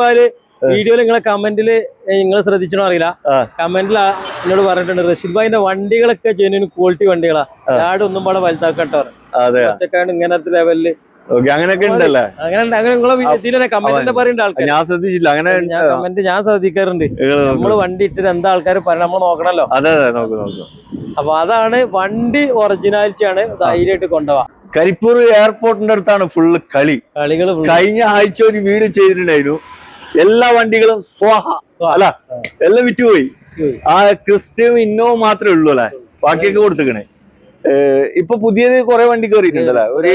വീഡിയോയിൽ നിങ്ങളെ കമന്റില് നിങ്ങൾ ശ്രദ്ധിച്ചോ അറിയില്ല, കമന്റിൽ എന്നോട് പറഞ്ഞിട്ടുണ്ട് റഷീദ് ഭായിന്റെ വണ്ടികളൊക്കെ ജെന്യൂൻ ക്വാളിറ്റി വണ്ടികളാ, യാർഡ് ഒന്നും പാടെ വലുതാക്കട്ടോ, ഒറ്റക്കാണ്ട് ഇങ്ങനത്തെ ലെവലില് അങ്ങനെയൊക്കെ ഉണ്ടല്ലേ. അങ്ങനെ കമന്റ് പറയുന്ന ആൾക്കാർ ഞാൻ ശ്രദ്ധിച്ചില്ല. അങ്ങനെ കമന്റ് ഞാൻ ശ്രദ്ധിക്കാറുണ്ട്. നമ്മള് വണ്ടി ഇട്ടിട്ട് എന്താ ആൾക്കാർ പറയണം, നമ്മൾ നോക്കണല്ലോ. അതെ നോക്കും. അപ്പൊ അതാണ് വണ്ടി ഒറിജിനാലിറ്റി ആണ്, ധൈര്യമായിട്ട് കൊണ്ടുപോവാ. കരിപ്പൂർ എയർപോർട്ടിന്റെ അടുത്താണ് ഫുള്ള് കളികള്. കഴിഞ്ഞ ആഴ്ച ഒരു വീഡിയോ ചെയ്തിട്ടുണ്ടായിരുന്നു, എല്ലാ വണ്ടികളും സ്വാഹ അല്ല, എല്ലാം വിറ്റുപോയി. ആ ക്രിസ്റ്റയും ഇന്നോവ മാത്രമേ ഉള്ളൂ അല്ലെ, ബാക്കിയൊക്കെ കൊടുത്തിക്കണേ. ഇപ്പൊ പുതിയത് കുറെ വണ്ടി കയറിയിട്ടുണ്ടല്ലേ, ഒരു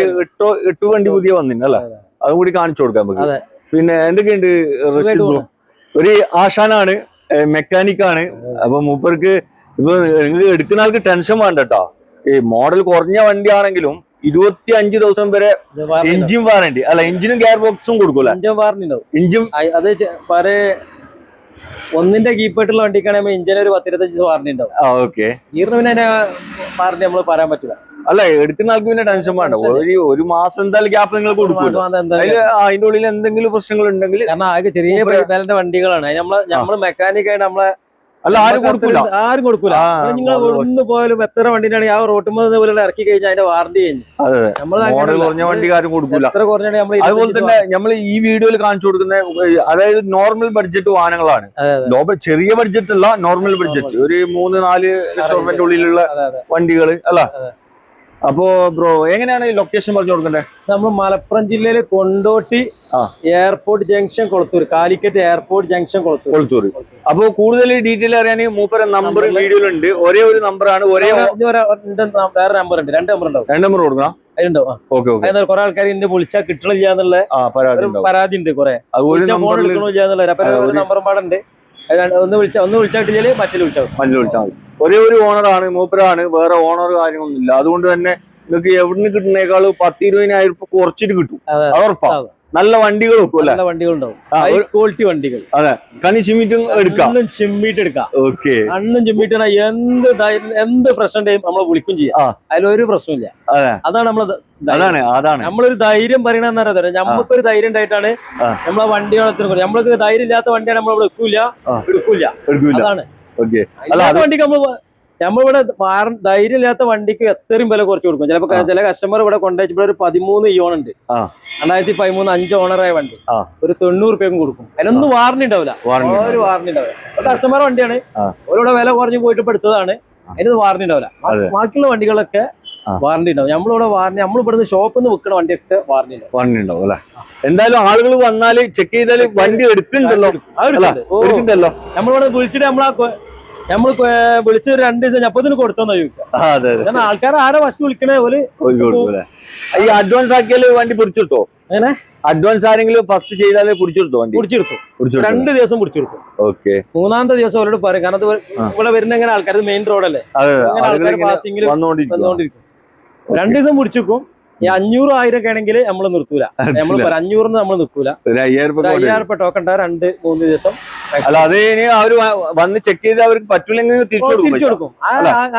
എട്ട് വണ്ടി പുതിയ വന്നിട്ടുണ്ടല്ലേ, അതും കൂടി കാണിച്ചു കൊടുക്കാൻ പറ്റും. പിന്നെ എന്തൊക്കെയുണ്ട്, ഒരു ആശാനാണ്, മെക്കാനിക്കാണ്. അപ്പൊ മൂപ്പർക്ക് ഇപ്പൊ നിങ്ങൾക്ക് എടുക്കുന്ന ആൾക്ക് ടെൻഷൻ വേണ്ട കേട്ടോ. ഈ മോഡൽ കുറഞ്ഞ വണ്ടിയാണെങ്കിലും 25 ദിവസം വരെ എഞ്ചിൻ വാറണ്ടി അല്ല, എഞ്ചിനും ഗിയർ ബോക്സും കൊടുക്കൂല. എഞ്ചിൻ അത് ഒന്നിന്റെ കീപ്പായിട്ടുള്ള വണ്ടിക്കാണെങ്കിൽ ഇഞ്ചിന് ഒരു 10-25 വാറണ്ടി ഉണ്ടാവും. ഓക്കെ, ഗീറിന് പിന്നെ വാറണ്ടി നമ്മൾ പറയാൻ പറ്റില്ല. അല്ല, എടുക്കുന്ന ആൾക്ക് പിന്നെ ടെൻഷൻ വേണ്ട. ഒരു മാസം എന്തായാലും ഗ്യാപ്പ് നിങ്ങൾ കൊടുക്കും. അതിന്റെ ഉള്ളിൽ എന്തെങ്കിലും പ്രശ്നങ്ങൾ ഉണ്ടെങ്കിൽ, കാരണം ആകെ ചെറിയ വിലന്റെ വണ്ടികളാണ്, നമ്മള് മെക്കാനിക്കായിട്ട് നമ്മളെ അല്ല ആരും കൊടുക്കൂല. നിങ്ങൾ ഒന്ന് പോയാലും എത്ര വണ്ടിനാണ് ആ റോട്ടുമ്പോൾ പോലെ ഇറക്കി കഴിഞ്ഞാൽ അതിന്റെ വാറണ്ടി കഴിഞ്ഞു. കുറഞ്ഞ വണ്ടിക്കാരും കൊടുക്കൂല. അതുപോലെ തന്നെ നമ്മൾ ഈ വീഡിയോയിൽ കാണിച്ചു കൊടുക്കുന്ന അതായത് നോർമൽ ബഡ്ജറ്റ് വാഹനങ്ങളാണ്. ചെറിയ ബഡ്ജറ്റ് അല്ല, നോർമൽ ബഡ്ജറ്റ്, ഒരു 3-4 ലക്ഷം ഉള്ളിലുള്ള വണ്ടികൾ അല്ല. അപ്പോ ബ്രോ എങ്ങനെയാണ് ലൊക്കേഷൻ പറഞ്ഞു കൊടുക്കണ്ടേ? നമ്മൾ മലപ്പുറം ജില്ലയിലെ Kondotty airport junction Kolathur, Calicut airport junction Kolathur. അപ്പൊ കൂടുതൽ ഡീറ്റെയിൽ അറിയാൻ മൂപ്പര നമ്പർ വീഡിയോയിലുണ്ട്. ഒരേ ഒരു നമ്പറാണ്, വേറെ നമ്പർ ഉണ്ട്, 2 നമ്പർ ഉണ്ടാവും. 2 നമ്പർ കൊടുക്കണം. അതിലുണ്ടാവും. കുറെ ആൾക്കാർ എന്നെ വിളിച്ചാൽ കിട്ടണില്ല എന്നുള്ള പരാതി ഉണ്ട്. കുറെ ഫോൺ എടുക്കണില്ല, നമ്പറും പാടുണ്ട്. ഒന്ന് വിളിച്ചാൽ മറ്റേ വിളിച്ചാൽ മതി. ഒരേ ഒരു ഓണറാണ്, മൂപ്പരാണ്, വേറെ ഓണർ കാര്യങ്ങളൊന്നുമില്ല. അതുകൊണ്ട് തന്നെ നിങ്ങൾക്ക് എവിടുന്ന് കിട്ടുന്നേക്കാൾ 10-20,000 രൂപ കുറച്ചിട്ട് കിട്ടും. ഉറപ്പാണ്. നല്ല വണ്ടികൾ വെക്കും, നല്ല വണ്ടികളുണ്ടാവും, ഹൈ ക്വാളിറ്റി വണ്ടികൾ. അതെ, കണ്ണി ചിമ്മിട്ടും എടുക്കാം, ചിമ്മിട്ട് എടുക്കാം. ഓക്കെ, കണ്ണും ചിമ്മിട്ട് എന്ത് പ്രശ്നം നമ്മൾ വിളിക്കും ചെയ്യാം, അതിലൊരു പ്രശ്നമില്ല. അതാണ് നമ്മളൊരു ധൈര്യം പറയണെന്ന് പറയാം. നമുക്കൊരു ധൈര്യം ഉണ്ടായിട്ടാണ് നമ്മളെ വണ്ടി വളർത്തുന്നത്. നമ്മൾക്ക് ധൈര്യം ഇല്ലാത്ത വണ്ടിയാണ് നമ്മൾ എടുക്കൂല. അതാണ് വണ്ടിക്ക് നമ്മളിവിടെ ധൈര്യം ഇല്ലാത്ത വണ്ടിക്ക് എത്രയും വില കുറച്ച് കൊടുക്കും. ചില കസ്റ്റമർ ഇവിടെ കൊണ്ടുവച്ചപ്പോൾ ഒരു 13 ഇയോൺ ഉണ്ട്, 2013 5 ഓണറായ വണ്ടി, ഒരു 90 രൂപയ്ക്കും കൊടുക്കും. അതിനൊന്നും വാറണ്ടി ഉണ്ടാവില്ല, ഒരു വാറണ്ടി ഉണ്ടാവില്ല. കസ്റ്റമർ വണ്ടിയാണ്, ഓരോടെ വില കുറഞ്ഞു പോയിട്ട് എടുത്തതാണ്, അതിനൊന്നും വാറണ്ടി ഉണ്ടാവില്ല. ബാക്കിയുള്ള വണ്ടികളൊക്കെ വാറണ്ടി ഉണ്ടാവും. നമ്മളിവിടുന്ന് ഷോപ്പിൽ നിന്ന് വെക്കുന്ന വണ്ടിയൊക്കെ വാറണ്ടി ഉണ്ടാവും അല്ലെ. എന്തായാലും ആളുകൾ വന്നാല് ചെക്ക് ചെയ്താല് വണ്ടി എടുക്കുന്നുണ്ടല്ലോ. നമ്മളിവിടെ വിളിച്ചിട്ട് നമ്മൾ വിളിച്ച് 2 ദിവസം അപ്പത്തിന് കൊടുത്തോന്നാ ചോദിക്കാം. കാരണം ആൾക്കാർ ആരെ ഫസ്റ്റ് വിളിക്കണേ പോലെ ഈ അഡ്വാൻസ് ആക്കിയാല് വണ്ടി പിടിച്ചെടുത്തോ? അങ്ങനെ അഡ്വാൻസ് ആരെങ്കിലും ഫസ്റ്റ് ചെയ്താല് പിടിച്ചെടുത്തോ? വണ്ടി പിടിച്ചെടുത്തു 2 ദിവസം പിടിച്ചെടുത്തു. ഓക്കെ, 3-ാമത്തെ ദിവസം അവരോട് പറയും. കാരണം ഇവിടെ വരുന്ന എങ്ങനെ ആൾക്കാർ മെയിൻ റോഡല്ലേ, ആൾക്കാർ പാസിംഗിൽ വന്നോണ്ടിരിക്കും. 2 ദിവസം പിടിച്ചെടുക്കും. ഈ 500-1000 ഒക്കെ ആണെങ്കിൽ നമ്മൾ നിർത്തൂല. നമ്മൾ 500 നമ്മൾ നിൽക്കൂല. 5000 രൂപ ടോക്കൺ 2-3 ദിവസം. അല്ല, അത് അവര് വന്ന് ചെക്ക് ചെയ്ത് അവർക്ക് പറ്റൂലെങ്കിൽ തിരിച്ചു കൊടുക്കും.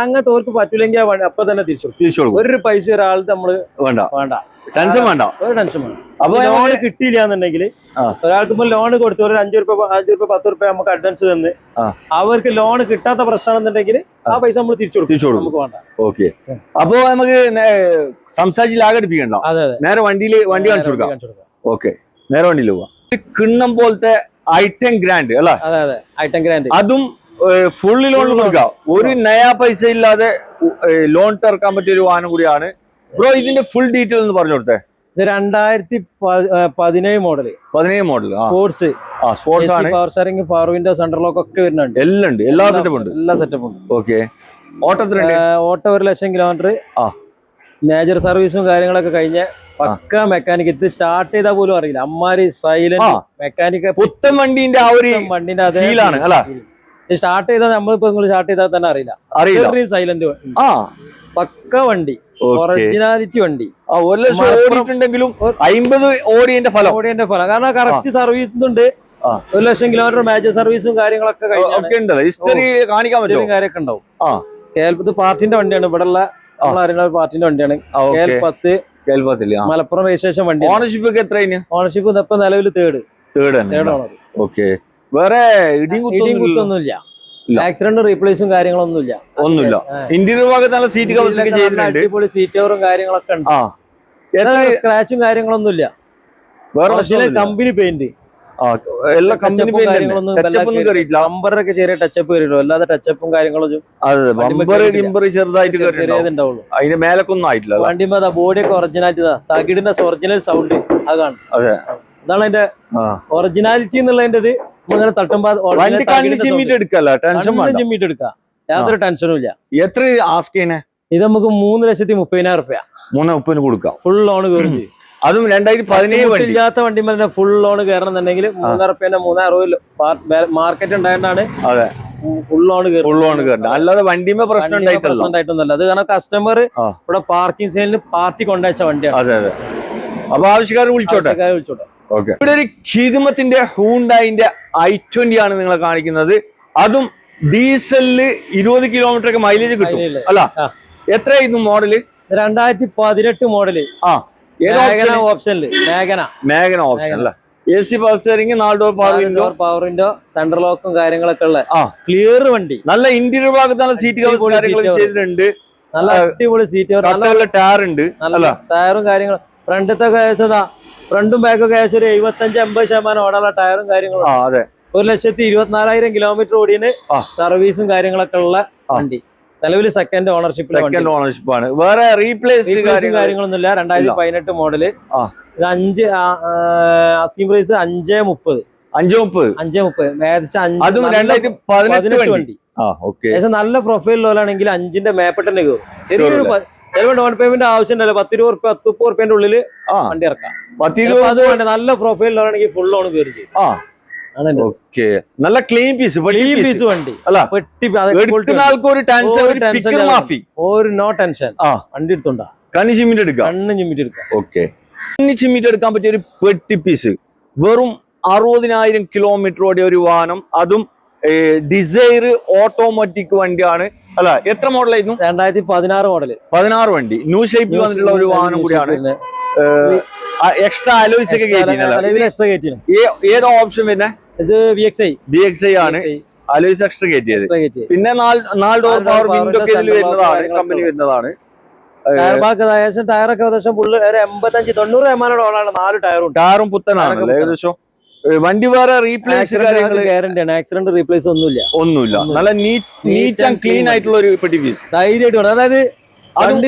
അങ്ങനത്തെ അവർക്ക് പറ്റൂലെങ്കിൽ അപ്പൊ തന്നെ തിരിച്ചു കൊടുക്കും. ഒരു പൈസ ഒരാൾ നമ്മള് വേണ്ട, ടെൻഷൻ വേണ്ട, ഒരു ടെൻഷൻ വേണ്ട. അപ്പൊ ലോൺ കിട്ടിയില്ല എന്നുണ്ടെങ്കിൽ ഒരാൾക്ക് ഇപ്പൊ ലോൺ കൊടുത്തു ഒരു 5 രൂപ 10 രൂപ നമുക്ക് അഡ്വാൻസ് തന്ന് അവർക്ക് ലോൺ കിട്ടാത്ത പ്രശ്നമാണെന്നുണ്ടെങ്കിൽ ആ പൈസ നമ്മൾ തിരിച്ചു കൊടുക്കും. നമുക്ക് വേണ്ട. ഓക്കെ, അപ്പൊ നമുക്ക് സംസാരിച്ച് ലാഗടിപ്പിക്കണ്ടോ? നേരെ വണ്ടി കാണിച്ചു കൊടുക്കാം. ഓക്കെ, നേരെ വണ്ടിയിൽ പോവാം. കിണ്ണം പോലത്തെ ഐറ്റം ഗ്രാൻഡ് അല്ല? അതെ, ഐറ്റം ഗ്രാൻഡ്. അതും ഫുള്ളി ലോൺ കൊടുക്കാം. ഒരു നയാ പൈസ ഇല്ലാതെ ലോൺ തീർക്കാൻ പറ്റിയ ഒരു വാഹനം കൂടിയാണ്. ബ്രോ, ഇതിന്റെ ഫുൾ ഡീറ്റെയിൽ ഒന്ന് പറഞ്ഞു കൊടുത്തേ. ഇത് 2017 മോഡൽ സ്പോർട്സ് ആണ്. Power steering, power window, central lock ഒക്കെ വരുന്നുണ്ട്. എല്ലാം ഉണ്ട്, എല്ലാ സെറ്റപ്പും ഉണ്ട്. ഓക്കെ, ഓട്ടോ 1 ലക്ഷം കിലോമീറ്റർ, മേജർ സർവീസും കാര്യങ്ങളൊക്കെ കഴിഞ്ഞ പക്ക മെക്കാനിക്. ഇത് സ്റ്റാർട്ട് ചെയ്താൽ പോലും അറിയില്ല, അമ്മാരി സൈലന്റ് മെക്കാനിക്. പുത്തൻ വണ്ടിന്റെ അതേ സ്റ്റാർട്ട് ചെയ്താൽ നമ്മളിപ്പോ സ്റ്റാർട്ട് ചെയ്താൽ തന്നെ അറിയില്ല. സൈലന്റ് പക്ക വണ്ടി, ഒറിജിനാലിറ്റി വണ്ടി. 1 ലക്ഷം ഓടിയിട്ടുണ്ടെങ്കിലും 50 ഓടിയന്റെ ഫലം. കാരണം കറക്റ്റ് സർവീസ് ഉണ്ട്. 1 ലക്ഷം കിലോമീറ്റർ മേജർ സർവീസും കാര്യങ്ങളൊക്കെ കാണിക്കാൻ പറ്റും. കാര്യമൊക്കെ ഉണ്ടാവും. കേൽപ്പത്ത് പാർട്ടിന്റെ വണ്ടിയാണ്, ഇവിടെ ഉള്ള നമ്മളറിയുന്ന പാർട്ടിന്റെ വണ്ടിയാണ്. കേൽപ്പത്ത് മലപ്പുറം രജിസ്ട്രേഷൻ വണ്ടി. ഓണർഷിപ്പ് ഒക്കെ എത്ര? ഓണർഷിപ്പ് ഇപ്പൊ നിലവിൽ 3rd. തേർഡ് തന്നെ. ഓക്കെ. വേറെ ഇടിയും കുത്തൊന്നുമില്ല, ആക്സിഡന്റ് റീപ്ലേസും കാര്യങ്ങളൊന്നുമില്ല. ഒന്നുമില്ല. ഇന്റീരിയർ ഭാഗത്ത് നല്ല സീറ്റ് കവേഴ്സ് ഒക്കെ ചെയ്തിട്ടുണ്ട്. അടിപൊളി സീറ്റ് കവറും കാര്യങ്ങളൊക്കെ ഉണ്ട്. സ്ക്രാച്ചും കാര്യങ്ങളൊന്നുമില്ല. വേറെ കമ്പനി പെയിന്റ് എല്ലാ കമ്പനി ബമ്പറൊക്കെ ചെറിയ ടച്ചപ്പ് വരുമല്ലോ, അല്ലാതെ ടച്ചപ്പും കാര്യങ്ങളും ചെറുതായിട്ട് ചെറിയതുണ്ടാവുള്ളൂ. അതിന്റെ മേലൊക്കൊന്നും ആയിട്ടില്ല. വണ്ടിമ്പോ ബോഡിയൊക്കെ ഒറിജിനാലിറ്റി തകിടിന്റെ ഒറിജിനൽ സൗണ്ട് അതാണ്. അതാണ് അതിന്റെ ഒറിജിനാലിറ്റി എന്നുള്ളതിന്റെ. ഇങ്ങനെ തട്ടുമ്പോ ചിമ്മിട്ട് എടുക്കാം, യാതൊരു ടെൻഷനും ഇല്ല. എത്ര ആസ്കേനെ ഇത് നമുക്ക് 3,30,000 രൂപ 3,30,000 കൊടുക്കാം. ഫുൾ ലോൺ കയറും ചെയ്യും. അതും 2017 ഇല്ലാത്ത വണ്ടി ഫുൾ ലോൺ കയറണമെന്നുണ്ടെങ്കിൽ 3,00,000 3,60,000 മാർക്കറ്റ് ഉണ്ടായിട്ടാണ് ഫുൾ ലോൺ കയറുന്നത്. അല്ലാതെ വണ്ടിമേ പ്രശ്നം ഉണ്ടായിട്ടൊന്നുമല്ല. അത് കാരണം കസ്റ്റമർ ഇവിടെ പാർക്കിംഗ് സെയിലിന് പാർട്ടി കൊണ്ടുവച്ച വണ്ടിയാണ്. അതെ അതെ. അപ്പൊ ആവശ്യക്കാർ വിളിച്ചോട്ടെ. ഓക്കെ. ഇവിടെ ഒരു ഖിദ്മത്തിന്റെ ഹൂണ്ടായിന്റെ i20 ആണ് നിങ്ങളെ കാണിക്കുന്നത്. അതും ഡീസലില് 20 കിലോമീറ്റർ ഒക്കെ മൈലേജ് കിട്ടും അല്ല? എത്രയായിരുന്നു മോഡല്? 2018 മോഡല്. ഓപ്ഷനില് മേഘന ഓപ്ഷൻ അല്ല. AC power steering, 4 door power window, central ലോക്കും കാര്യങ്ങളൊക്കെ ഉള്ള ക്ലിയർ വണ്ടി. നല്ല ഇന്റീരിയർ ഭാഗത്ത് നല്ല സീറ്റ് കവേഴ്സ് കാര്യങ്ങളും ചെയ്തിട്ടുണ്ട്. നല്ല അടിപൊളി സീറ്റ്, നല്ല ടയർ ഉണ്ട്, നല്ല ടയറും കാര്യങ്ങളും. ഫ്രണ്ടത്തെ ഫ്രണ്ടും ബാക്കൊക്കെ ഏകദേശം ഒരു 75-80% ഓടാനുള്ള ടയറും കാര്യങ്ങളും. 1,24,000 കിലോമീറ്റർ ഓടിയാണ്. സർവീസും കാര്യങ്ങളൊക്കെ ഉള്ള വണ്ടി. നിലവിൽ സെക്കൻഡ് ഓണർഷിപ്പ് ആണ്. വേറെ റീപ്ലേസ് കാര്യങ്ങളൊന്നുമില്ല. 2018 മോഡല്. ഇത് 5 അസ്കിംഗ് പ്രൈസ് 5,30,000. 5,30,000 വണ്ടി. ഏകദേശം നല്ല പ്രൊഫൈലിലാണെങ്കിൽ 5ന്റെ മേപ്പെട്ട് തന്നെ കയറും. ചിലപ്പോൾ ഡൗൺ പേയ്മെന്റ് ആവശ്യം ഉണ്ടല്ലോ. 10-30 റുപ്യന്റെ ഉള്ളില് വണ്ടി ഇറക്കാം. നല്ല പ്രൊഫൈലിലാണെങ്കിൽ ഫുൾ ലോൺ കയറി ചെയ്യും. നല്ല ക്ലീൻ പീസ് വണ്ടി. ഒരു നോ ടെൻഷൻ. വണ്ടി എടുത്തോണ്ടാ കണ്ണി ചിമ്മിട്ട് എടുക്കാം. എടുക്കാൻ പറ്റിയ ഒരു പെട്ടി പീസ്. വെറും 60,000 കിലോമീറ്റർ ഓടിയ ഒരു വാഹനം. അതും ഡിസൈർ ഓട്ടോമാറ്റിക് വണ്ടിയാണ് അല്ല? എത്ര മോഡലായിരുന്നു? 2016 മോഡല്. 16 വണ്ടി. ന്യൂ ഷേപ്പിൽ വന്നിട്ടുള്ള ഒരു വാഹനം കൂടിയാണ്. എക്സ്ട്രാ അലോയ്സ് ഒക്കെ കയറ്റി. ഏതാ ഓപ്ഷൻ വരുന്നത്? ഇത് VXI ആണ്. അലോയ്സ് എക്സ്ട്രാ കയറ്റിയത്. പിന്നെ 4 ഡോർ പവർ വിൻഡോ ഒക്കെ ഇതിൽ വരുന്നതാണ്, കമ്പനി വരുന്നതാണ്. ടയറൊക്കെ ഏകദേശം 85-90% ഓളാണ്. 4 ടയറും പുത്തനാണ് ഏകദേശം. വണ്ടി വേറെ റീപ്ലേസ് ഗ്യാരണ്ടിയാണ്. ആക്സിഡന്റ് റീപ്ലേസ് ഒന്നുമില്ല. നല്ല നീറ്റ് ആൻഡ് ക്ലീൻ ആയിട്ടുള്ള ഒരു പെട്ടി പീസ് ധൈര്യമായിട്ട് വേണം. അതായത് വണ്ടി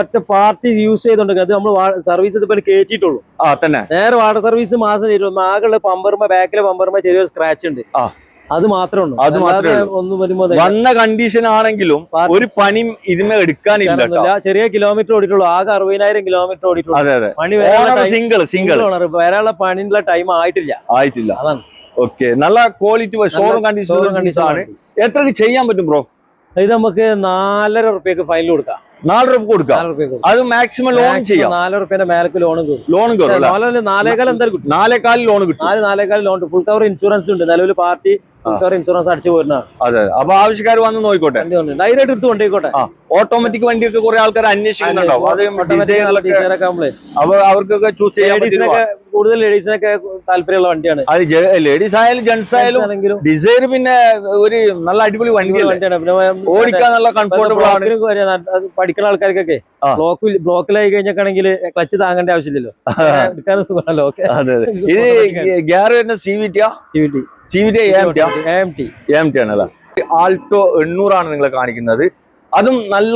ഒറ്റ പാർട്ടി യൂസ് ചെയ്തോണ്ട് അത് നമ്മൾ സർവീസ് ഇതിപ്പോ കയറ്റിയിട്ടുള്ളൂ. തന്നെ നേരെ വാട്ടർ സർവീസ് മാസം ചെയ്തിട്ടുള്ളൂ. ആകെ പമ്പറുമ്പോ ബാക്കിലെ പമ്പറുമ്പോ ചെറിയൊരു സ്ക്രാച്ച് ഉണ്ട്. അത് മാത്രമേ ഉള്ളൂ. ഒന്നും വന്ന കണ്ടീഷൻ ആണെങ്കിലും ഒരു പണി ഇതിമേ എടുക്കാനില്ല. ചെറിയ കിലോമീറ്റർ ഓടിയിട്ടുള്ളൂ. ആകെ 60,000 കിലോമീറ്റർ ഓടിയിട്ടുള്ളൂ. പണി സിംഗിൾ വരാനുള്ള പണിയുള്ള ടൈം ആയിട്ടില്ല. അതാണ്. ഓക്കെ. നല്ല ക്വാളിറ്റി ഷോറൂം കണ്ടീഷൻ ആണ്. എത്ര ചെയ്യാൻ പറ്റും ബ്രോ? ഇത് നമുക്ക് 4,500 റുപ്യക്ക് ഫൈനൽ കൊടുക്കാം. 4 രൂപ കൊടുക്കാം. അത് മാക്സിമം ലോൺ ചെയ്യാം. 4 റുപ്യന്റെ മേലേക്ക് ലോൺ കയറും. 4,400 എന്തായാലും കിട്ടും. 4,400 ലോൺ കിട്ടും. 4,400 ലോൺ. ഫുൾ കവർ ഇൻഷുറൻസ് ഉണ്ട്. നിലവിൽ പാർട്ടി ഫുൾ കവർ ഇൻഷുറൻസ് അടിച്ചു പോരുന്നതാണ്. അതെ. അപ്പൊ ആവശ്യക്കാർ വന്ന് നോക്കിക്കോട്ടെ. ധൈര്യമായിട്ട് എടുത്ത് കൊണ്ടേക്കോട്ടെ. ഓട്ടോമാറ്റിക് വണ്ടിയൊക്കെ കുറെ ആൾക്കാർ അന്വേഷിക്കുന്നുണ്ടാവും. അപ്പൊ അവർക്കൊക്കെ ചൂസ് ചെയ്യാൻ കൂടുതൽ ലേഡീസിനൊക്കെ താല്പര്യമുള്ള വണ്ടിയാണ്. അത് ലേഡീസ് ആയാലും ജെന്റ്സ് ആയാലും ഡിസൈർ പിന്നെ ഒരു നല്ല അടിപൊളി വണ്ടിയാണ്. ഓടിക്കാൻ നല്ല കംഫർട്ടബിൾ ആണ്. പഠിക്കുന്ന ആൾക്കാർക്കൊക്കെ ബ്ലോക്കിലായി കഴിഞ്ഞാണെങ്കിൽ ക്ലച്ച് താങ്ങേണ്ട ആവശ്യമില്ലല്ലോ. എടുക്കാൻ സുഖമാണല്ലോ. ഇത് ഗിയർ വരുന്ന CVT ആണല്ലോ. ആൾട്ടോ 800 ആണ് നിങ്ങളെ കാണിക്കുന്നത്. അതും നല്ല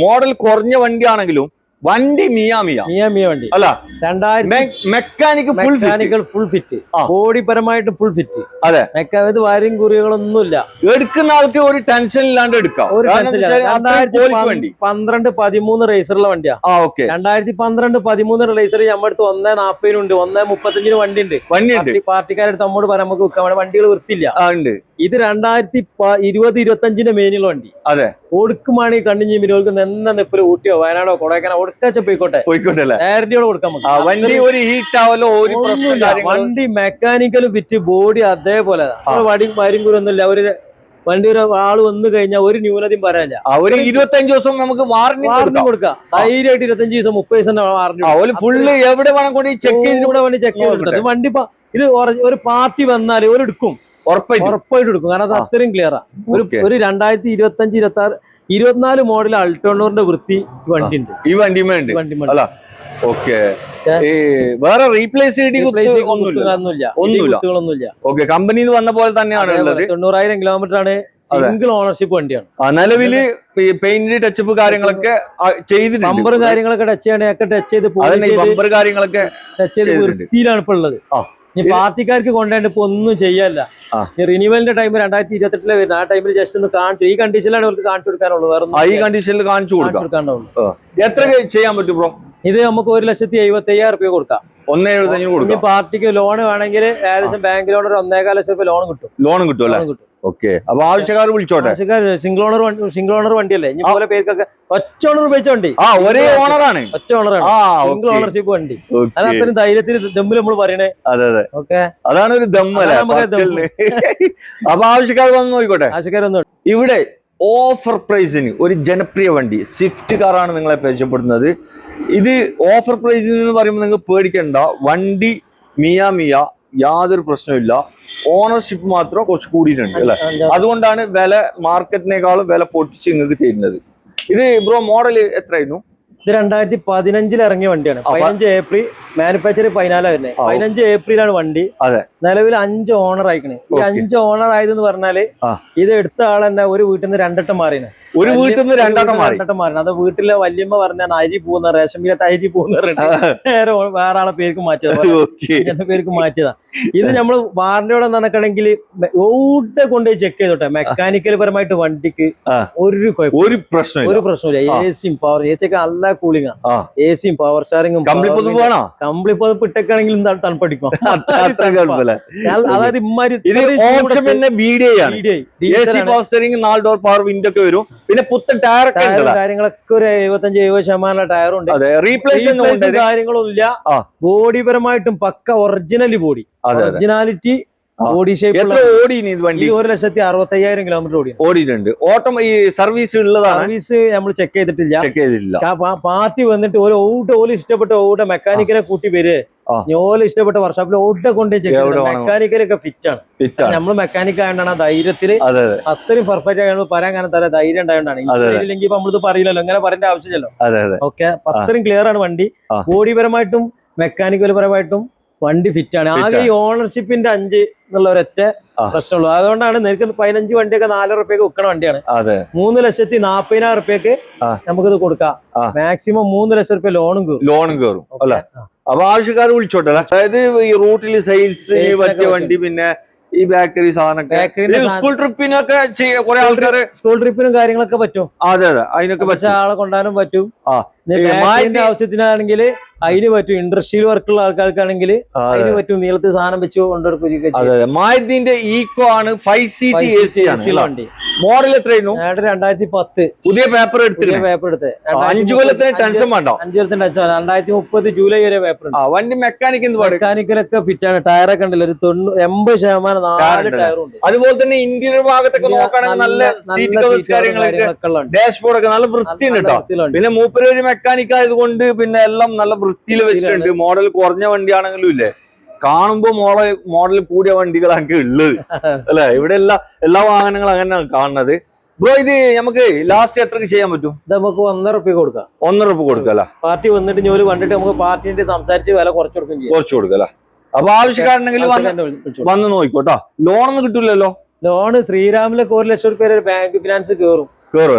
മോഡൽ കുറഞ്ഞ വണ്ടിയാണെങ്കിലും വണ്ടി മിയ വണ്ടി അല്ല. 2000 മെക്കാനിക്കൽ ഫുൾ ഫിറ്റ്. ബോഡി പരമായിട്ട് ഫുൾ ഫിറ്റ്. അതെ. മെക്കാനിക് വയറിംഗ് കുറികളൊന്നുമില്ല. എടുക്കുന്ന ആൾക്ക് ഒരു ടെൻഷൻ ഇല്ലാണ്ട് എടുക്കാം. 2012-13 റേസറുള്ള വണ്ടിയാ. 2012-13 റേസർ നമ്മുടെ അടുത്ത് 1,40 ഉണ്ട്, 1,35 വണ്ടി ഉണ്ട്. പാർട്ടിക്കാരെടുത്ത് നമ്മോട് പറയാം നമുക്ക് വിൽക്കാൻ. വണ്ടികൾ വൃത്തിയില്ല. ഇത് 2020-25 മേനിയുള്ള വണ്ടി. അതെ. ഒടുക്കുമാണ് ഈ കണ്ണിഞ്ഞി മിനികൾക്ക് നെന്ന നെപ്പില് ഊട്ടിയോ വയനാടോ കൊടൈക്കനോ ഒടുക്കാച്ച പോയിക്കോട്ടെ. നേരത്തെയോട് കൊടുക്കാൻ വണ്ടി മെക്കാനിക്കൽ ഫിറ്റ് ബോഡി അതേപോലെ. വയറിംഗ് കുരൊന്നുമില്ല. ഒരു വണ്ടി ഒരു ആള് വന്നു കഴിഞ്ഞാൽ ഒരു ന്യൂനതയും പറയാനില്ല. ഒരു 25 ദിവസം നമുക്ക് വാറന്റി കൊടുക്കാം. ധൈര്യമായിട്ട് 25 ദിവസം 30 ദിവസം വാറന്റി. ഫുള്ള് എവിടെ വേണം കൂടി ചെക്ക് ചെയ്ത് വണ്ടി ഇത് ഒരു പാർട്ടി വന്നാൽ ഒരു എടുക്കും, ഉറപ്പായിട്ട് എടുക്കും. കാരണം അത് അത്രയും ക്ലിയറാ. ഒരു 2025, 24 മോഡൽ അൾട്ടോണറിന്റെ വൃത്തി വണ്ടി ഉണ്ട്, ഈ വണ്ടിയുണ്ട്. വേറെ റീപ്ലേസ് ഒന്നുമില്ല. കമ്പനിന്ന് വന്ന പോലെ തന്നെയാണ് ഉള്ളത്. 90,000 കിലോമീറ്റർ ആണ്, സിംഗിൾ ഓണർഷിപ്പ് വണ്ടിയാണ്. നിലവില് പെയിന്റ് ടച്ചപ്പ് കാര്യങ്ങളൊക്കെ ചെയ്തിട്ടുണ്ട്, ബമ്പറും കാര്യങ്ങളൊക്കെ ടച്ച് ചെയ്യണൊക്കെ ടച്ച് ചെയ്ത് ബമ്പർ കാര്യങ്ങളൊക്കെ ടച്ച് ചെയ്ത് വൃത്തിയിലാണ് ഇപ്പൊ ഉള്ളത്. ഈ പാർട്ടിക്കാർക്ക് കൊണ്ടുപോയിട്ട് ഇപ്പൊ ഒന്നും ചെയ്യാല്ല. റിന്യൂവലിന്റെ ടൈം 2028 വരുന്നത്. ആ ടൈമിൽ ജസ്റ്റ് ഒന്ന് കാണിച്ചു, ഈ കണ്ടീഷനിലാണ് അവർക്ക് കാണിച്ചു കൊടുക്കാനുള്ളൂ. വേറെ ഈ കണ്ടീഷനിൽ കാണിച്ചു കൊടുക്കാനുള്ളൂ. എത്ര ചെയ്യാൻ പറ്റും ബ്രോ? ഇത് നമുക്ക് 1,75,000 രൂപ കൊടുക്കാം. 1,75,000 കൊടുക്കാം. പാർട്ടിക്ക് ലോൺ വേണമെങ്കിൽ ഏകദേശം ബാങ്ക് ലോൺ 1,15 ലക്ഷം രൂപ ലോൺ കിട്ടും. ഓക്കെ, അപ്പൊ ആവശ്യക്കാർ വിളിച്ചോട്ടെ. സിംഗിൾ ഓണർ വണ്ടിയല്ലേ, ഇനി പോലെ പേർക്കൊക്കെ ഒറ്റ ഓണർ ഉപയോഗിച്ച വണ്ടി. ഒരേ ഓണറാണ്, ഒറ്റ ഓണറാണ്, സിംഗിൾ ഓണർഷിപ്പ് വണ്ടി. അത് അത്രയും ധൈര്യത്തിൽ ദമ്മിൽ നമ്മൾ പറയണേ. അതെ, ഓക്കെ, അതാണ് ഒരു ദമ്മല്ലേ. അപ്പൊ ആവശ്യക്കാർ വന്ന് നോക്കിക്കോട്ടെ. ആവശ്യക്കാരൊന്നും ഇവിടെ ഓഫർ പ്രൈസിന് ഒരു ജനപ്രിയ വണ്ടി സ്വിഫ്റ്റ് കാറാണ് നിങ്ങളെ പരിചയപ്പെടുന്നത്. ഇത് ഓഫർ പ്രൈസിൽ എന്ന് പറയുമ്പോൾ നിങ്ങൾ പേടിക്കണ്ട, വണ്ടി മിയ യാതൊരു പ്രശ്നമില്ല. ഓണർഷിപ്പ് മാത്രം കുറച്ച് കൂടിയിട്ടുണ്ട് അല്ലെ, അതുകൊണ്ടാണ് വില മാർക്കറ്റിനേക്കാളും വില പൊട്ടിച്ച് നിങ്ങൾക്ക് തരുന്നത്. ഇത് ബ്രോ മോഡൽ എത്രയായിരുന്നു? ഇത് 2015 ഇറങ്ങിയ വണ്ടിയാണ്. 15 ഏപ്രിൽ, മാനുഫാക്ചർ 14 വരുന്നത്. 15 ഏപ്രിലാണ് വണ്ടി. അതെ, നിലവിൽ 5 ഓണർ ആയിക്കണേ. ഈ 5 ഓണർ ആയതെന്ന് പറഞ്ഞാല് ഇത് എടുത്ത ആൾ തന്നെ ഒരു വീട്ടിൽ നിന്ന് 2 വട്ടം മാറിയാണ്. ഒരു വീട്ടിൽ നിന്ന് 2 വട്ടം മാറി. അത് വീട്ടിലെ വല്യമ്മ പറഞ്ഞാൽ അരി പോകുന്ന, റേഷൻ ബില്ലത്ത് അരി പോകുന്ന നേരെ വേറെ ആളെ പേർക്ക് മാറ്റിയതാ, പേർക്ക് മാറ്റിയതാ. ഇത് നമ്മള് വാറന്റിയോടെ നടക്കണമെങ്കിൽ ഓട്ടെ കൊണ്ടുപോയി ചെക്ക് ചെയ്തോട്ടെ. മെക്കാനിക്കൽ പരമായിട്ട് വണ്ടിക്ക് ഒരു പ്രശ്നമില്ല. എസിയും പവർ, എ സി ഒക്കെ നല്ല കൂളിംഗ് ആണ്. എസിയും പവർ സ്റ്റാറിംഗും കമ്പിളി പതിപ്പ് ഇട്ടൊക്കെയാണെങ്കിൽ തണുപ്പടിക്കും. അതായത് പിന്നെ പുത്തൻ ടയർ കാര്യങ്ങളൊക്കെ ഒരു 75-70% ടയറുണ്ട്. കാര്യങ്ങളൊന്നുമില്ല. ബോഡി പരമായിട്ടും പക്ക original body, originality body shape. 1,65,000 kilometre ഓടിയിട്ടുണ്ട്. ഓട്ടം ഈ സർവീസ് ഉള്ളതാണ്. സർവീസ് നമ്മൾ ചെക്ക് ചെയ്തിട്ടില്ല. പാർട്ടി വന്നിട്ട് ഓല് ഇഷ്ടപ്പെട്ട ഓടെ മെക്കാനിക്കലെ കൂട്ടി വരിക, ഓല് ഇഷ്ടപ്പെട്ട വർഷോപ്പിൽ ഓട്ടെ കൊണ്ട് ചെക്ക് ചെയ്ത് മെക്കാനിക്കലൊക്കെ ഫിറ്റ് ആണ്. നമ്മള് മെക്കാനിക് ആയതുകൊണ്ടാണ് ധൈര്യത്തില് അത്രയും പെർഫെക്റ്റ് ആയി പറയാൻ കാരണം തരാം. ധൈര്യം ഉണ്ടായതുകൊണ്ടാണ്. ഇല്ലെങ്കിൽ നമ്മളിത് പറയില്ലല്ലോ, ഇങ്ങനെ പറയേണ്ട ആവശ്യമില്ലല്ലോ. ഓക്കെ, അത്രയും ക്ലിയർ ആണ് വണ്ടി. ബോഡി പരമായിട്ടും മെക്കാനിക്കൽ പരമായിട്ടും വണ്ടി ഫിറ്റ് ആണ്. ആകെ ഈ ഓണർഷിപ്പിന്റെ 5 എന്നുള്ള ഒരൊറ്റ പ്രശ്നമുള്ളൂ. അതുകൊണ്ടാണ് നിനക്ക് 15 വണ്ടിയൊക്കെ 4 റുപ്യക്ക് വിൽക്കണ വണ്ടിയാണ്. 3,40,000 റുപ്യക്ക് നമുക്കിത് കൊടുക്കാം. മാക്സിമം 3 ലക്ഷം റുപ്യ ലോണും കയറും അല്ലെ. അപ്പൊ ആവശ്യക്കാർ വിളിച്ചോട്ടെ. അതായത് ഈ റൂട്ടിൽ സെയിൽസ് പറ്റിയ വണ്ടി, പിന്നെ ഈ ബേക്കറി സാധനമൊക്കെ സ്കൂൾ ട്രിപ്പിനൊക്കെ കുറെ ആൾക്കാര് സ്കൂൾ ട്രിപ്പിനും കാര്യങ്ങളൊക്കെ പറ്റും. അതെ, അതിനൊക്കെ പക്ഷെ ആളെ കൊണ്ടാനും പറ്റും. ആവശ്യത്തിനാണെങ്കിൽ അതിന് പറ്റും. ഇൻഡസ്ട്രിയൽ വർക്കുള്ള ആൾക്കാർക്കാണെങ്കിൽ അതിന് പറ്റും. നീളത്തിൽ സാധനം വെച്ച് കൊണ്ടുവരും. മാരുതിന്റെ ഈക്കോ ആണ് 5 സീറ്റ് AC വണ്ടി. മോഡൽ എത്രയായിരുന്നു? 2010 പുതിയ പേപ്പർ എടുത്ത് 5 കൊല്ലത്തിന് ടെൻഷൻ വേണ്ട. 5 കൊല്ലത്തിന് ടെൻഷൻ. 2030 ജൂലൈ വരെ പേപ്പർ. വണ്ടി മെക്കാനിക്കലൊക്കെ ഫിറ്റ് ആണ്. ടയറൊക്കെ ഉണ്ടല്ലോ ഒരു 80% 4 ടയറുണ്ട്. അതുപോലെ തന്നെ ഇന്റീരിയർ ഭാഗത്തൊക്കെ നോക്കുകയാണെങ്കിൽ നല്ല സീറ്റ് കവേഴ്സ് കാര്യങ്ങളൊക്കെ, ഡാഷ്ബോർഡ് ഒക്കെ നല്ല വൃത്തിയുണ്ട് കേട്ടോ. പിന്നെ മൂപ്പര് ഒരു മെക്കാനിക് ആയതുകൊണ്ട് പിന്നെ എല്ലാം നല്ല വൃത്തിയിൽ വെച്ചിട്ടുണ്ട്. മോഡൽ കുറഞ്ഞ വണ്ടിയാണെങ്കിലും ഇല്ലേ, കാണുമ്പോ മോഡൽ കൂടിയ പാർട്ടികളാണ് ഉള്ളത് അല്ലെ. ഇവിടെ എല്ലാ വാഹനങ്ങളും അങ്ങനെയാണ് കാണുന്നത്. ബ്രോ, ഇത് നമുക്ക് ലാസ്റ്റ് എത്രക്ക് ചെയ്യാൻ പറ്റും? നമുക്ക് 1.5 റുപ്യ കൊടുക്കാം. 1.5 റുപ്യ കൊടുക്കല്ല. പാർട്ടി വന്നിട്ട് ജോലി കണ്ടിട്ട് നമുക്ക് പാർട്ടിന്റെ സംസാരിച്ച് വില കുറച്ച് കൊടുക്കല്ല. അപ്പൊ ആവശ്യക്കാരുണ്ടെങ്കിൽ വന്ന് നോക്കിക്കോട്ടോ. ലോണൊന്നും കിട്ടൂലല്ലോ. ലോണ് ശ്രീരാമിലൊക്കെ 1 ലക്ഷം റുപ്യ ബാങ്ക് ഫിനാൻസ് കയറും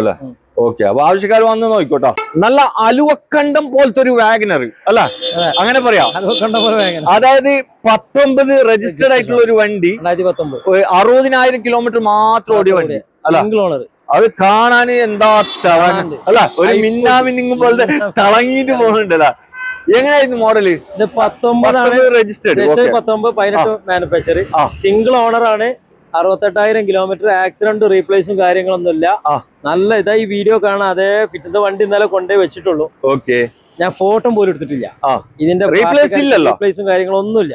അല്ലേ. ഓക്കെ, അപ്പൊ ആവശ്യക്കാർ വന്ന് നോക്കിക്കോട്ടോ. നല്ല അലുവക്കണ്ടം പോലത്തെ ഒരു വാഗനർ അല്ല, അങ്ങനെ പറയാം. അതായത് 19 രജിസ്റ്റേർഡ് ആയിട്ടുള്ള ഒരു വണ്ടി, 60,000 കിലോമീറ്റർ മാത്രം ഓടിയ വണ്ടി അല്ല. അത് കാണാൻ എന്താ തിളങ്ങ അല്ല, ഒരു മിന്നാമിന്നിങ് പോലത്തെ തിളങ്ങിട്ട് പോകുന്നുണ്ടല്ല. എങ്ങനെയായിരുന്നു മോഡല്? ഇത് 19 രജിസ്റ്റേർഡ്, 19 18 മാനുഫാക്ചർ, സിംഗിൾ ഓണർ ആണ്. 68,000 കിലോമീറ്റർ. ആക്സിഡന്റ് റീപ്ലേസും കാര്യങ്ങളൊന്നുമില്ല. നല്ല ഇതാ ഈ വീഡിയോ കാണാൻ. അതേ ഫിറ്റ് വണ്ടി ഇന്നലെ കൊണ്ടേ വെച്ചിട്ടുള്ളൂ. ഓക്കെ, ഞാൻ ഫോട്ടോ പോലും എടുത്തിട്ടില്ല. ഇതിന്റെ റീപ്ലേസും കാര്യങ്ങളൊന്നുമില്ല.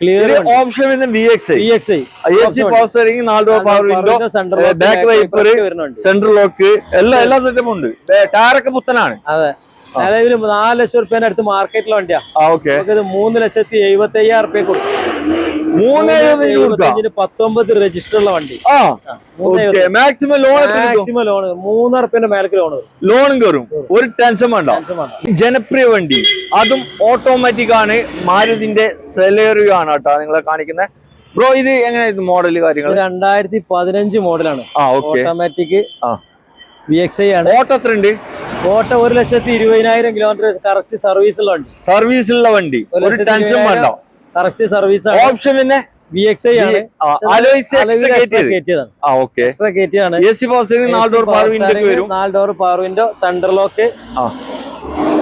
Clear option VXI back wiper, central lock, എല്ലാ സെറ്റപ്പും ഉണ്ട്. ടയറൊക്കെ പുത്തനാണ്. അതെ, നിലവിൽ 4 ലക്ഷം റുപ്യന്റെ അടുത്ത് മാർക്കറ്റിലെ വണ്ടിയാ. 3,75,000 റുപ്യ കൊടുക്കും. 3,75 19 രജിസ്റ്റർ ഉള്ള വണ്ടി. മാക്സിമം ലോൺ മാക്സിമം ലോൺ 3 റുപ്യന്റെ മേലേക്ക് ലോണും കയറും. ഒരു ടെൻഷൻ വേണ്ട. ജനപ്രിയ വണ്ടി, അതും ഓട്ടോമാറ്റിക് ആണ്. മാരുതിന്റെ സെലേറിയോ ആണ് കേട്ടോ നിങ്ങളെ കാണിക്കുന്നത്. ബ്രോ ഇത് എങ്ങനെയായിരുന്നു മോഡല് കാര്യങ്ങൾ? 2015 മോഡലാണ്. ഓട്ടോമാറ്റിക് VXi ആണ്. ഓട്ടോ എത്ര ഉണ്ട്? ഓട്ടോ 1,20,000 കിലോമീറ്റർ കറക്റ്റ് സർവീസുള്ള വണ്ടി. ഒരു ടെൻഷൻ വേണ്ട. കറക്റ്റ് സർവീസ് ആണ്. ഓപ്ഷൻ പിന്നെ VXi ആണ്. നാല് door power window, central lock,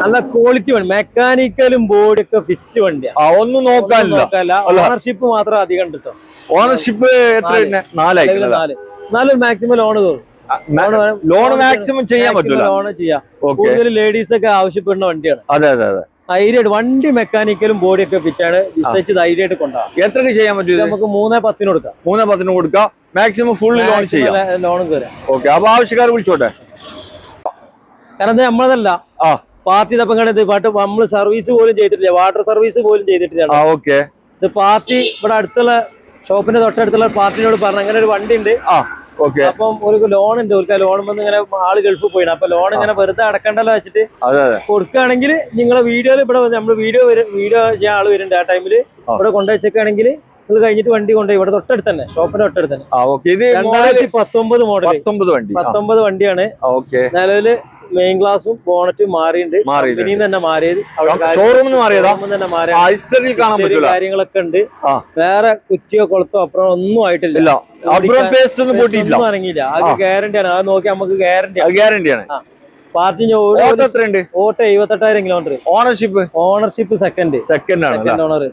നല്ല ക്വാളിറ്റി വണ്ടി. മെക്കാനിക്കലും ബോഡി ഒക്കെ ഫിറ്റ് വണ്ടിയാണ്. ഒന്നും നോക്കാനില്ല. ഓണർഷിപ്പ് മാത്രം അധികം കിട്ടോ. ഓണർഷിപ്പ് എത്ര? 4. എന്നാലും മാക്സിമം ലോൺ കയറും. ലോൺ മാക്സിമം ചെയ്യാൻ പറ്റില്ല. ലോൺ ചെയ്യാം. കൂടുതൽ ലേഡീസ് ഒക്കെ ആവശ്യപ്പെടുന്ന വണ്ടിയാണ്. അതെ ധൈര്യമായിട്ട് വണ്ടി മെക്കാനിക്കലും ബോഡി ഒക്കെ ഫിറ്റാണ്. വിശ്വസിച്ച് ധൈര്യമായിട്ട് കൊണ്ടുപോകാം. എത്രക്ക് ചെയ്യാൻ പറ്റും? നമുക്ക് 3,10 കൊടുക്കാം. 3,10 കൊടുക്കാം. മാക്സിമം ഫുൾ ലോൺ ചെയ്യാം. ലോണും കയറാം. ഓക്കെ, അപ്പൊ ആവശ്യക്കാർ വിളിച്ചോട്ടെ. കാരണം നമ്മളതല്ല, പാർട്ടി ഇതപ്പം കണ്ടത് പാട്ട് നമ്മള് സർവീസ് പോലും ചെയ്തിട്ടില്ല. വാട്ടർ സർവീസ് പോലും ചെയ്തിട്ടില്ല. ഓക്കെ, ഇത് പാർട്ടി ഇവിടെ അടുത്തുള്ള ഷോപ്പിന്റെ തൊട്ടടുത്തുള്ള പാർട്ടിനോട് പറഞ്ഞു അങ്ങനെ ഒരു വണ്ടി ഉണ്ട്. അപ്പം ഒരു ലോൺ ഉണ്ട്. ഒരു ലോൺ വന്ന് ഇങ്ങനെ ആള് ഗൾഫിൽ പോയിണ്. അപ്പൊ ലോൺ ഇങ്ങനെ വെറുതെ അടക്കണ്ടല്ലോ വെച്ചിട്ട് കൊടുക്കുകയാണെങ്കിൽ നിങ്ങളെ വീഡിയോയിൽ ഇവിടെ നമ്മള് വീഡിയോ ചെയ്യാൻ ആള് വരുന്നുണ്ട്. ആ ടൈമില് ഇവിടെ കൊണ്ടുവച്ചേക്കാണെങ്കിൽ ഇത് കഴിഞ്ഞിട്ട് വണ്ടി കൊണ്ടുപോയി ഇവിടെ തൊട്ടടുത്ത് തന്നെ, ഷോപ്പിന്റെ തൊട്ടടുത്ത് തന്നെ. 2019 മോഡൽ 19 വണ്ടിയാണ്. നിലവില് മെയിൻ ഗ്ലാസും ബോണറ്റും മാറിയിട്ടുണ്ട്. തന്നെ മാറിയത് കാര്യങ്ങളൊക്കെ ഉണ്ട്. വേറെ കുറ്റിയോ കൊളത്തോ അപ്പുറം ഒന്നും ആയിട്ടില്ല. ഒന്നും ഇറങ്ങിയില്ല. അത് ഗ്യാരണ്ടിയാണ്. അത് നോക്കി നമുക്ക് ഗ്യാരണ്ടിയാണ്. Party auto 78,000 kilometre. Ownership second owner.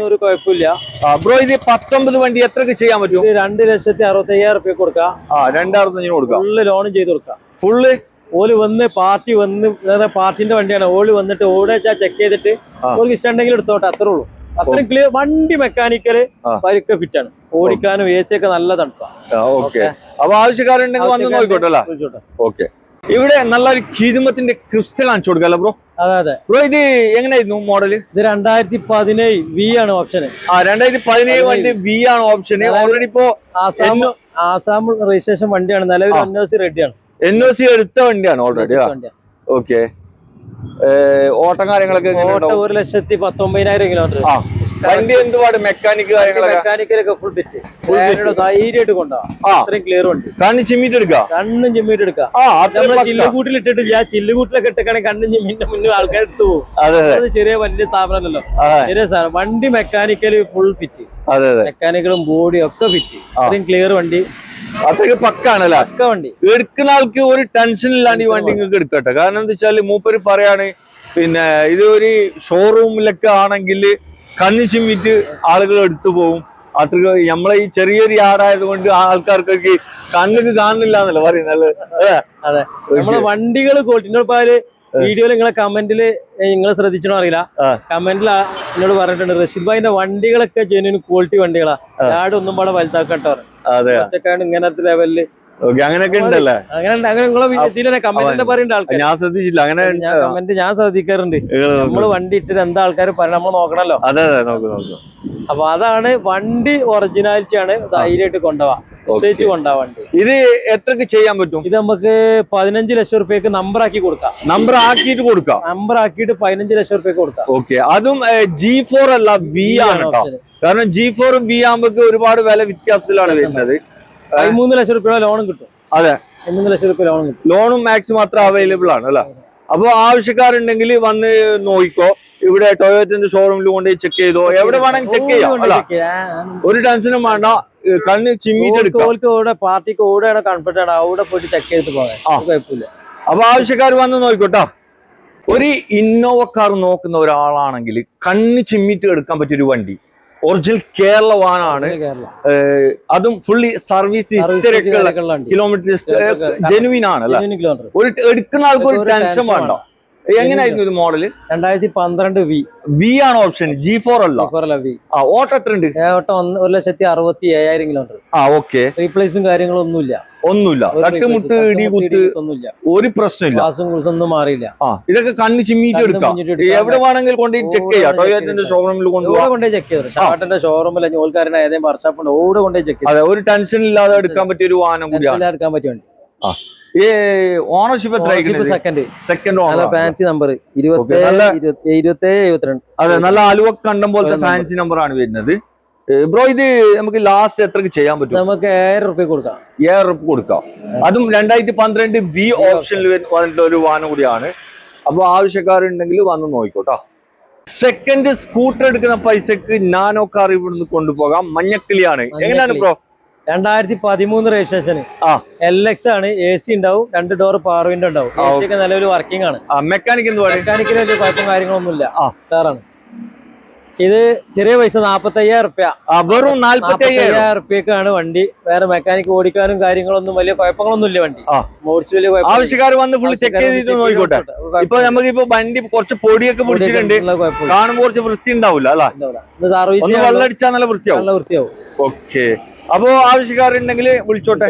ഒരു കുഴപ്പമില്ല. ബ്രോ ഇത് 19 വണ്ടി എത്രക്ക് ചെയ്യാൻ പറ്റും? 2,65,000 റുപ്യ കൊടുക്കാം. 2,65,000 കൊടുക്കാം. ഫുള്ള് ലോണും ചെയ്ത് കൊടുക്കാം. ഫുള്ള് ഓല് വന്ന് പാർട്ടിന്റെ വണ്ടിയാണ്. ഓല് വന്നിട്ട് ഓടിച്ചാ ചെക്ക് ചെയ്തിട്ട് ഓർക്ക് ഇഷ്ടമുണ്ടെങ്കിൽ എടുത്തോട്ടെ, അത്രേ ഉള്ളൂ. അത്രയും ക്ലിയർ വണ്ടി. മെക്കാനിക്കല് പരിക്ക് ഫിറ്റ് ആണ്. ഓടിക്കാനും AC ഒക്കെ നല്ല തണുപ്പാണ്. അപ്പൊ ആവശ്യക്കാരുണ്ടെങ്കിൽ വന്ന് നോക്കിക്കോട്ടെ. ഓക്കെ, ഇവിടെ നല്ലൊരു കീതുമത്തിന്റെ ക്രിസ്റ്റൽ കാണിച്ചു കൊടുക്കല്ലോ ബ്രോ? അതെ ബ്രോ, ഇത് എങ്ങനെയായിരുന്നു മോഡല്? ഇത് 2017 V ആണ് ഓപ്ഷന്. 2017 വണ്ടി V ആണ് ഓപ്ഷന്. ഓൾറെഡി ഇപ്പോ ആസാം രജിസ്ട്രേഷൻ വണ്ടിയാണ്. നിലവിൽ NOC റെഡിയാണ്. NOC എടുത്ത വണ്ടിയാണ് ഓൾറെഡി. ഓക്കെ, ഓട്ടം കാര്യങ്ങളൊക്കെ 1,19,000 കിലോമീറ്റർ. വണ്ടി എന്തുപാട് മെക്കാനിക് മെക്കാനിക്കലൊക്കെ ഫുൾ ഫിറ്റ്. ധൈര്യമായിട്ട് കൊണ്ടുപോകാം. അത്രയും ക്ലിയർ വണ്ടി. കണ്ണ് ചിമ്മിട്ട് എടുക്കാം. കണ്ണും ചിമ്മിട്ട് എടുക്കാം. നമ്മളെ ചില്ലുകൂട്ടിൽ ഇട്ടിട്ടില്ല. ചില്ലുകൂട്ടിലൊക്കെ ഇട്ടേക്കാണെങ്കിൽ കണ്ണും ചിമ്മിന്റെ മുന്നിൽ ആൾക്കാർ എടുത്തു പോകും. അത് ചെറിയ വലിയ സ്ഥാപനമല്ലല്ലോ. ചെറിയ സാധനം. വണ്ടി മെക്കാനിക്കല് ഫുൾ ഫിറ്റ്. മെക്കാനിക്കലും ബോഡിയും ഒക്കെ ഫിറ്റ്. അത്രയും ക്ലിയർ വണ്ടി. അതൊക്കെ പക്കാണല്ലേ? പക്ക വണ്ടി. എടുക്കുന്ന ആൾക്ക് ഒരു ടെൻഷൻ ഇല്ലാണ്ട് ഈ വണ്ടി നിങ്ങൾക്ക് എടുക്കട്ടെ. കാരണം എന്താ വെച്ചാല് മൂപ്പര് പറയാണ്, പിന്നെ ഇത് ഒരു ഷോറൂമിലൊക്കെ ആണെങ്കിൽ കണ്ണു ചിമ്മിട്ട് ആളുകൾ എടുത്തു പോകും. അത്ര നമ്മളെ ഈ ചെറിയൊരു യാർഡായത് കൊണ്ട് ആൾക്കാർക്കൊക്കെ കണ്ണിന് കാണുന്നില്ല എന്നല്ല പറയുന്നത്. അതെ, നമ്മളെ വണ്ടികൾ ക്വാളിറ്റി. വീഡിയോയിൽ നിങ്ങളെ കമന്റില് നിങ്ങൾ ശ്രദ്ധിച്ചോ അറിയില്ല, കമന്റിൽ എന്നോട് പറഞ്ഞിട്ടുണ്ട് റഷീദ് ഭായിന്റെ വണ്ടികളൊക്കെ ജെന്യൂൻ ക്വാളിറ്റി വണ്ടികളാ. യാർഡ് ഒന്നും പാടെ വലുതാക്കട്ടോ. ഒറ്റക്കാണ്ട് ഇങ്ങനത്തെ ലെവലില് അങ്ങനെയൊക്കെ ഉണ്ടല്ലേ? അങ്ങനെ കമന്റ് പറയുന്ന ആൾക്കാർ ഞാൻ ശ്രദ്ധിച്ചില്ല. അങ്ങനെ കമന്റ് ഞാൻ ശ്രദ്ധിക്കാറുണ്ട്. നമ്മള് വണ്ടി ഇട്ടിട്ട് എന്താ ആൾക്കാർ പറയണം, നമ്മൾ നോക്കണല്ലോ. അതെ നോക്കും. അപ്പൊ അതാണ് വണ്ടി ഒറിജിനാലിറ്റി ആണ്. ധൈര്യമായിട്ട് കൊണ്ടുപോവാം, നിശ്ചയിച്ച് കൊണ്ടുപോവാ വണ്ടി. ഇത് എത്രക്ക് ചെയ്യാൻ പറ്റും? ഇത് നമുക്ക് 15 ലക്ഷം റുപ്യക്ക് നമ്പർ ആക്കി കൊടുക്കാം. നമ്പർ ആക്കിയിട്ട് 15 ലക്ഷം റുപ്യക്ക് കൊടുക്കാം. ഓക്കെ, അതും G4 അല്ല V ആണ് കേട്ടോ. കാരണം G4 V ആകുമ്പോ ഒരുപാട് വില വ്യത്യാസത്തിലാണ് വരുന്നത്. 13 ലക്ഷം റുപ്യ ലോണും കിട്ടും. അതെ, 13 ലക്ഷം റുപ്യ ലോണും കിട്ടും. ലോണും മാക്സിമം അത്ര അവൈലബിൾ ആണ് അല്ലെ? അപ്പൊ ആവശ്യക്കാരുണ്ടെങ്കിൽ വന്ന് നോക്കിക്കോ. ഇവിടെ ടൊയോറ്റന്റെ ഷോറൂമിൽ കൊണ്ട് ചെക്ക് ചെയ്തോ, എവിടെ വേണമെങ്കിൽ ചെക്ക് ചെയ്യാം. ഒരു ടെൻഷനും വേണ്ട. കണ്ണ് ചിമ്മിട്ട് പാർട്ടിക്ക് ഓടെയാണ് കംഫർട്ട് ആണ്, അവിടെ പോയിട്ട് ചെക്ക് ചെയ്തിട്ട് പോകാൻ കുഴപ്പമില്ല. അപ്പൊ ആവശ്യക്കാർ വന്ന് നോക്കിക്കോട്ടോ. ഒരു ഇന്നോവ കാർ നോക്കുന്ന ഒരാളാണെങ്കിൽ കണ്ണ് ചിമ്മിട്ട് എടുക്കാൻ പറ്റിയൊരു വണ്ടി ഒറിജിനൽ കേരള വാനാണ്. അതും ഫുള്ളി സർവീസ് കിലോമീറ്റർ ജെനുവിൻ ആണ് അല്ലെ? ഒരു എടുക്കുന്ന ആൾക്ക് ഒരു ടെൻഷൻ വേണ്ട. എങ്ങനെയായിരുന്നു ഇത് മോഡല്? 2012 V ആണ് ഓപ്ഷൻ. G4 അല്ല. ഓട്ടോ എത്ര ഉണ്ട്? Auto 1,67,000 kilometre. ഓക്കെ, റീപ്ലേസും കാര്യങ്ങളൊന്നുമില്ല. ഒന്നുമില്ല, തട്ടുമുട്ട് ഇടി കുത്ത് ഒന്നുമില്ല, ഒരു പ്രശ്നമില്ല, ഒന്നും മാറിയില്ല. ഇതൊക്കെ കണ്ണ് ചിമ്മിയിട്ട് എടുക്കാം, എവിടെ വേണമെങ്കിലും കൊണ്ടുപോയി ചെക്ക് ചെയ്യാം. ടൊയോറ്റന്റെ ഷോറൂമിൽ കൊണ്ടുപോയി ചെക്ക് ചെയ്തു, ഷാർട്ടിന്റെ ഷോറൂമിൽ ജോലിക്കാരന്റെ ഏതെങ്കിലും വർക്ക്ഷോപ്പിൽ ഓടെ കൊണ്ടുപോയി ചെക്ക് ചെയ്തു. അതെ, ഒരു ടെൻഷൻ ഇല്ലാതെ എടുക്കാൻ പറ്റിയ ഒരു വാഹനം കൂടിയാണ്. എടുക്കാൻ പറ്റിയ വണ്ടി. ഓണർഷിപ്പ് എത്ര? Second owner, fancy number 2772. അതെ, നല്ല ആലുവ കണ്ടം പോലത്തെ ഫാൻസി നമ്പർ ആണ് വരുന്നത്. ബ്രോ, ഇത് നമുക്ക് ലാസ്റ്റ് എത്രക്ക് ചെയ്യാൻ പറ്റും? നമുക്ക് 1000 രൂപ കൊടുക്കാം. 1000 രൂപ കൊടുക്കാം. അതും 2012 V ഓപ്ഷനിൽ വന്നിട്ടുള്ള ഒരു വാഹനം കൂടിയാണ്. അപ്പൊ ആവശ്യക്കാരുണ്ടെങ്കിൽ വന്ന് നോക്കിക്കോട്ടോ. സെക്കൻഡ് സ്കൂട്ടർ എടുക്കുന്ന പൈസക്ക് നാനോ കാർ ഇവിടുന്ന് കൊണ്ടുപോകാം. മഞ്ഞക്കിളിയാണ്. എങ്ങനെയാണ് ബ്രോ? 2013 രജിസ്ട്രേഷൻ, LX ആണ്. AC ഉണ്ടാവും, 2 ഡോർ പവർ വിൻഡോ ഉണ്ടാവും. AC ഒക്കെ നിലവിൽ വർക്കിംഗ് ആണ്. മെക്കാനിക്കിന് വലിയ കുഴപ്പം കാര്യങ്ങളൊന്നുമില്ല, സാറാണ്. ഇത് ചെറിയ പൈസ 45,000 രൂപ, വെറും 45,000 രൂപയ്ക്കാണ് വണ്ടി. വേറെ മെക്കാനിക്ക് ഓടിക്കാനും കാര്യങ്ങളൊന്നും വലിയ കുഴപ്പങ്ങളൊന്നും ഇല്ല വണ്ടി. ആവശ്യക്കാർ വന്ന് ഫുൾ ചെക്ക് ചെയ്തിട്ട് നോക്കിക്കോട്ടെ. ഇപ്പൊ നമുക്കിപ്പോ വണ്ടി കുറച്ച് പൊടിയൊക്കെ പിടിച്ചിട്ടുണ്ട്, കാണുമ്പോൾ കുറച്ച് വൃത്തി ഉണ്ടാവില്ല അല്ല, വെള്ളം അടിച്ചാൽ നല്ല വൃത്തിയാവും. നല്ല വൃത്തിയാവും. ഓക്കെ, അപ്പോ ആവശ്യക്കാരുണ്ടെങ്കിൽ വിളിച്ചോട്ടെ.